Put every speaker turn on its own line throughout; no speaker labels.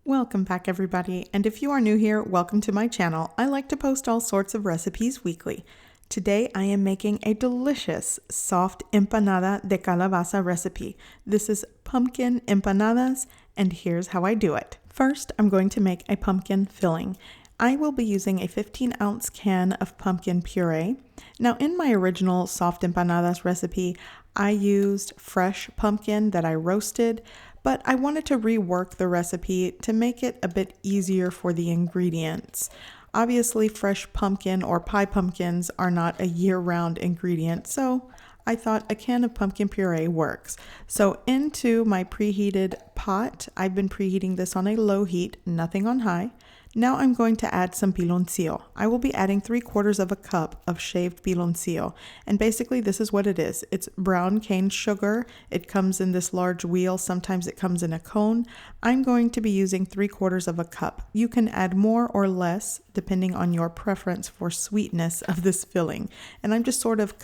Welcome back everybody, and if you are new here, welcome to my channel. I like to post all sorts of recipes weekly. Today I am making a delicious soft empanada de calabaza recipe. This is pumpkin empanadas, and here's how I do it. First, I'm going to make a pumpkin filling. I will be using a 15-ounce can of pumpkin puree. Now in my original soft empanadas recipe, I used fresh pumpkin that I roasted, but I wanted to rework the recipe to make it a bit easier for the ingredients. Obviously, fresh pumpkin or pie pumpkins are not a year-round ingredient, so I thought a can of pumpkin puree works. So into my preheated pot, I've been preheating this on a low heat, nothing on high. Now I'm going to add some piloncillo. I will be adding 3/4 of a cup of shaved piloncillo. And basically this is what it is. It's brown cane sugar. It comes in this large wheel. Sometimes it comes in a cone. I'm going to be using 3/4 of a cup. You can add more or less depending on your preference for sweetness of this filling. And I'm just sort of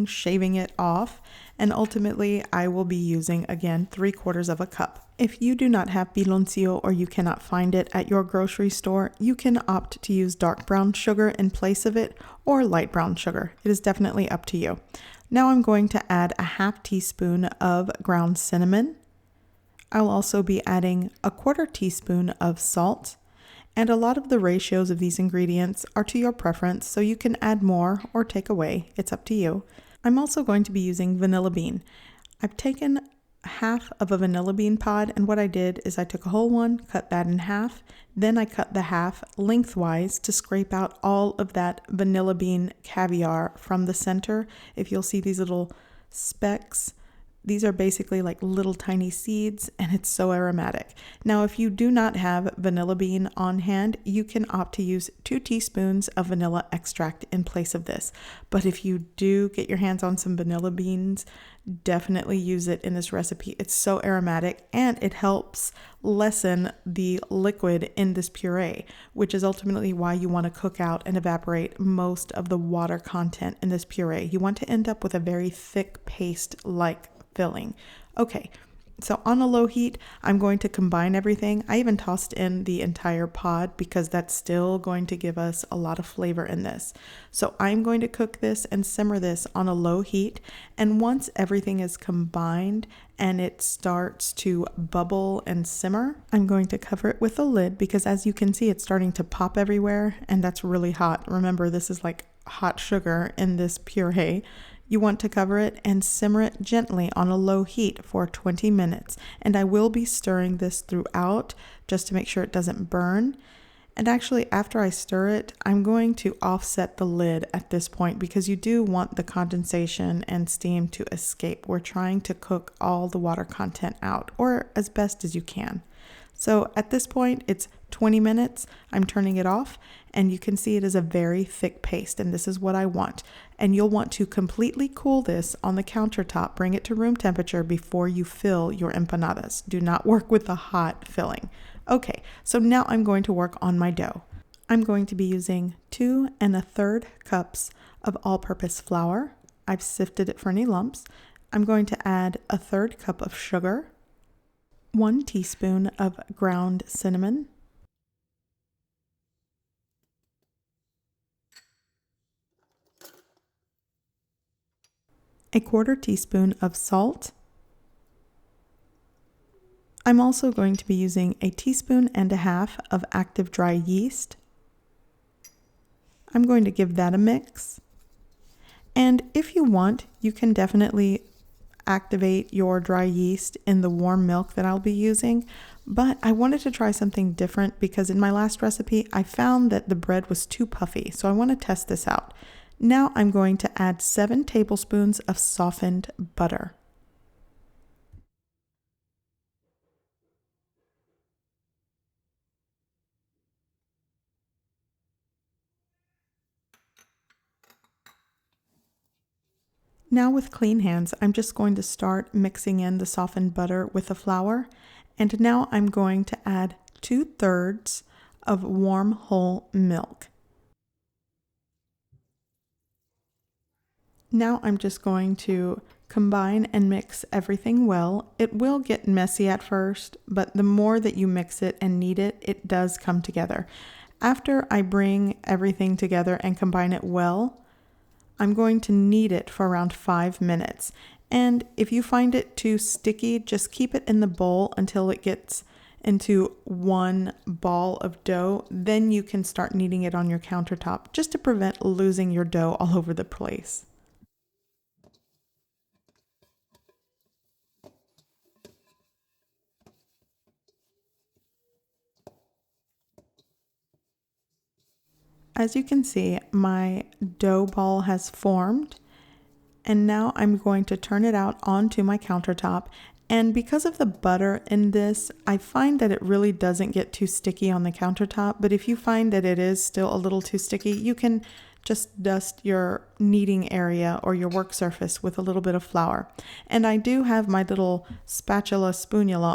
shaving it off. And ultimately I will be using, again, 3/4 of a cup. If you do not have piloncillo or you cannot find it at your grocery store, you can opt to use dark brown sugar in place of it or light brown sugar. It is definitely up to you. Now I'm going to add a 1/2 teaspoon of ground cinnamon. I'll also be adding a 1/4 teaspoon of salt. And a lot of the ratios of these ingredients are to your preference, so you can add more or take away. It's up to you. I'm also going to be using vanilla bean. I've taken 1/2 of a vanilla bean pod, and what I did is I took a whole one, cut that in half, then I cut the half lengthwise to scrape out all of that vanilla bean caviar from the center. If you'll see these little specks, these are basically like little tiny seeds, and it's so aromatic. Now, if you do not have vanilla bean on hand, you can opt to use 2 teaspoons of vanilla extract in place of this. But if you do get your hands on some vanilla beans, definitely use it in this recipe. It's so aromatic, and it helps lessen the liquid in this puree, which is ultimately why you want to cook out and evaporate most of the water content in this puree. You want to end up with a very thick paste-like filling. Okay, so on a low heat, I'm going to combine everything. I even tossed in the entire pod because that's still going to give us a lot of flavor in this. So I'm going to cook this and simmer this on a low heat. And once everything is combined and it starts to bubble and simmer, I'm going to cover it with a lid because as you can see, it's starting to pop everywhere, and that's really hot. Remember, this is like hot sugar in this puree. You want to cover it and simmer it gently on a low heat for 20 minutes. And I will be stirring this throughout just to make sure it doesn't burn. And actually, after I stir it, I'm going to offset the lid at this point because you do want the condensation and steam to escape. We're trying to cook all the water content out, or as best as you can. So at this point, it's 20 minutes. I'm turning it off, and you can see it is a very thick paste, and this is what I want. And you'll want to completely cool this on the countertop. Bring it to room temperature before you fill your empanadas. Do not work with the hot filling. Okay, so now I'm going to work on my dough. I'm going to be using 2 1/3 cups of all-purpose flour. I've sifted it for any lumps. I'm going to add 1/3 cup of sugar, 1 teaspoon of ground cinnamon, a 1/4 teaspoon of salt. I'm also going to be using a 1.5 teaspoons of active dry yeast. I'm going to give that a mix. And if you want, you can definitely activate your dry yeast in the warm milk that I'll be using. But I wanted to try something different because in my last recipe, I found that the bread was too puffy. So I want to test this out. Now I'm going to add 7 tablespoons of softened butter. Now with clean hands, I'm just going to start mixing in the softened butter with the flour. And now I'm going to add 2/3 of warm whole milk. Now I'm just going to combine and mix everything well. It will get messy at first, but the more that you mix it and knead it, it does come together. After I bring everything together and combine it well, I'm going to knead it for around 5 minutes. And if you find it too sticky, just keep it in the bowl until it gets into one ball of dough. Then you can start kneading it on your countertop just to prevent losing your dough all over the place. As you can see, my dough ball has formed, and now I'm going to turn it out onto my countertop. And because of the butter in this, I find that it really doesn't get too sticky on the countertop. But if you find that it is still a little too sticky, you can just dust your kneading area or your work surface with a little bit of flour. And I do have my little spatula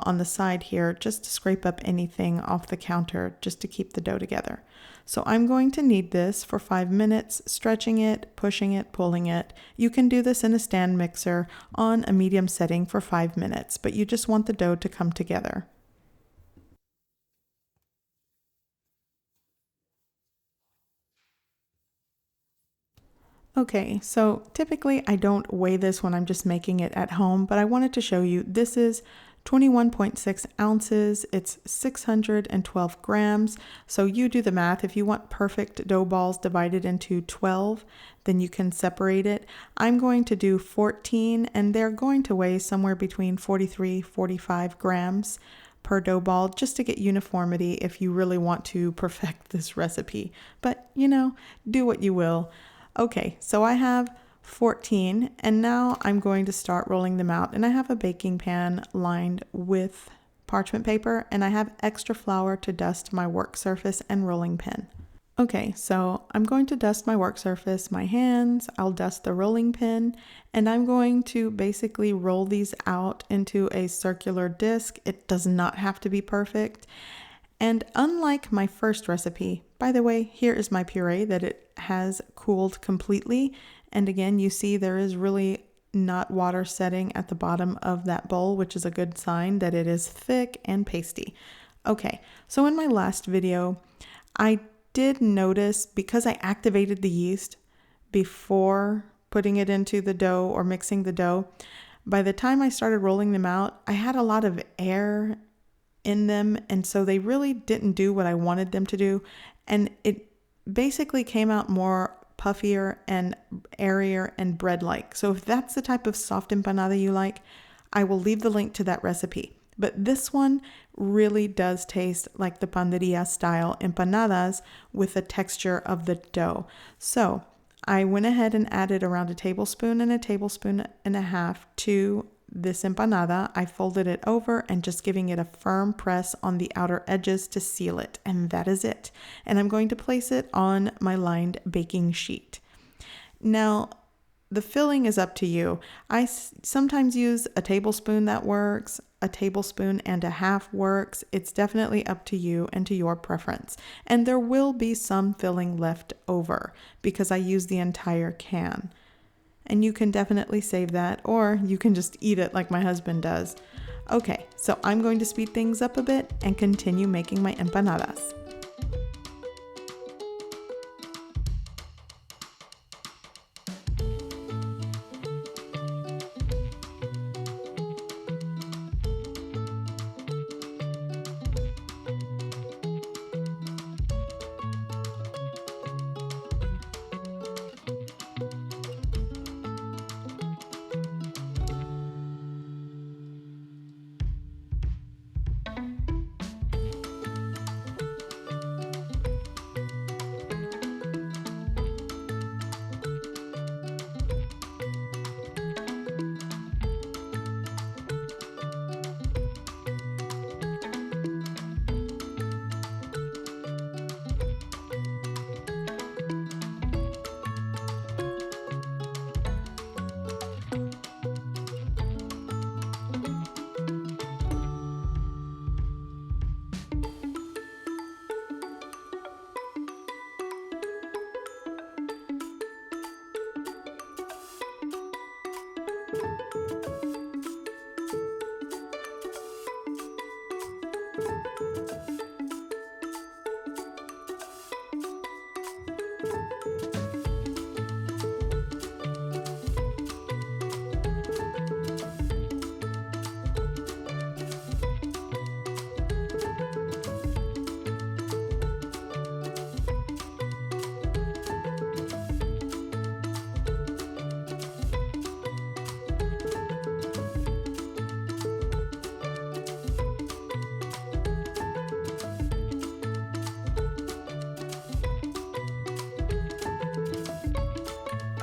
on the side here just to scrape up anything off the counter just to keep the dough together. So I'm going to knead this for 5 minutes, stretching it, pushing it, pulling it. You can do this in a stand mixer on a medium setting for 5 minutes, but you just want the dough to come together. Okay, so typically I don't weigh this when I'm just making it at home, but I wanted to show you this is 21.6 ounces. It's 612 grams. So you do the math. If you want perfect dough balls divided into 12, then you can separate it. I'm going to do 14, and they're going to weigh somewhere between 43-45 grams per dough ball, just to get uniformity if you really want to perfect this recipe. But do what you will. Okay, so I have 14, and now I'm going to start rolling them out. And I have a baking pan lined with parchment paper, and I have extra flour to dust my work surface and rolling pin. Okay, so I'm going to dust my work surface, my hands, I'll dust the rolling pin, and I'm going to basically roll these out into a circular disc. It does not have to be perfect. And unlike my first recipe, by the way, here is my puree that it has cooled completely. And again, you see there is really not water setting at the bottom of that bowl, which is a good sign that it is thick and pasty. Okay, so in my last video, I did notice, because I activated the yeast before putting it into the dough or mixing the dough, by the time I started rolling them out, I had a lot of air in them, and so they really didn't do what I wanted them to do, and it basically came out more puffier and airier and bread-like. So if that's the type of soft empanada you like, I will leave the link to that recipe. But this one really does taste like the panderia style empanadas with the texture of the dough. So I went ahead and added around a tablespoon and a tablespoon and a half to this empanada. I folded it over and just giving it a firm press on the outer edges to seal it, and that is it. And I'm going to place it on my lined baking sheet. Now, the filling is up to you. I sometimes use a tablespoon that works, a tablespoon and a half works. It's definitely up to you and to your preference. And there will be some filling left over because I use the entire can. And you can definitely save that, or you can just eat it like my husband does. Okay, so I'm going to speed things up a bit and continue making my empanadas.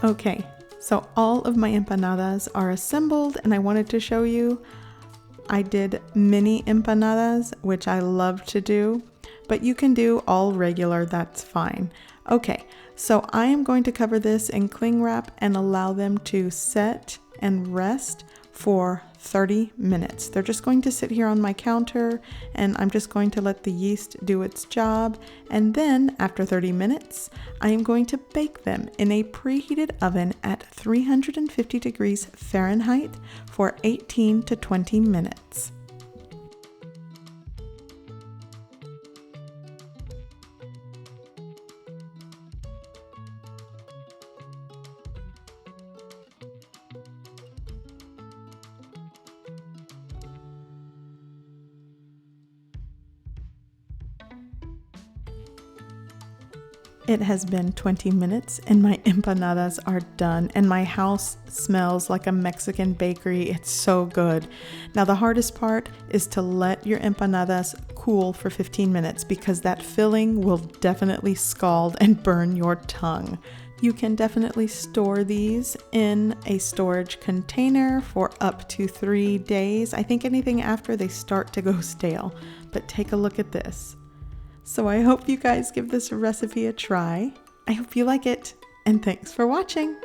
Okay, so all of my empanadas are assembled and I wanted to show you. I did mini empanadas, which I love to do, but you can do all regular, that's fine. Okay, so I am going to cover this in cling wrap and allow them to set and rest for 30 minutes. They're just going to sit here on my counter and I'm just going to let the yeast do its job. And then after 30 minutes, I am going to bake them in a preheated oven at 350 degrees Fahrenheit for 18 to 20 minutes. It has been 20 minutes and my empanadas are done and my house smells like a Mexican bakery. It's so good. Now the hardest part is to let your empanadas cool for 15 minutes because that filling will definitely scald and burn your tongue. You can definitely store these in a storage container for up to 3 days. I think anything after they start to go stale, but take a look at this. So I hope you guys give this recipe a try. I hope you like it, and thanks for watching.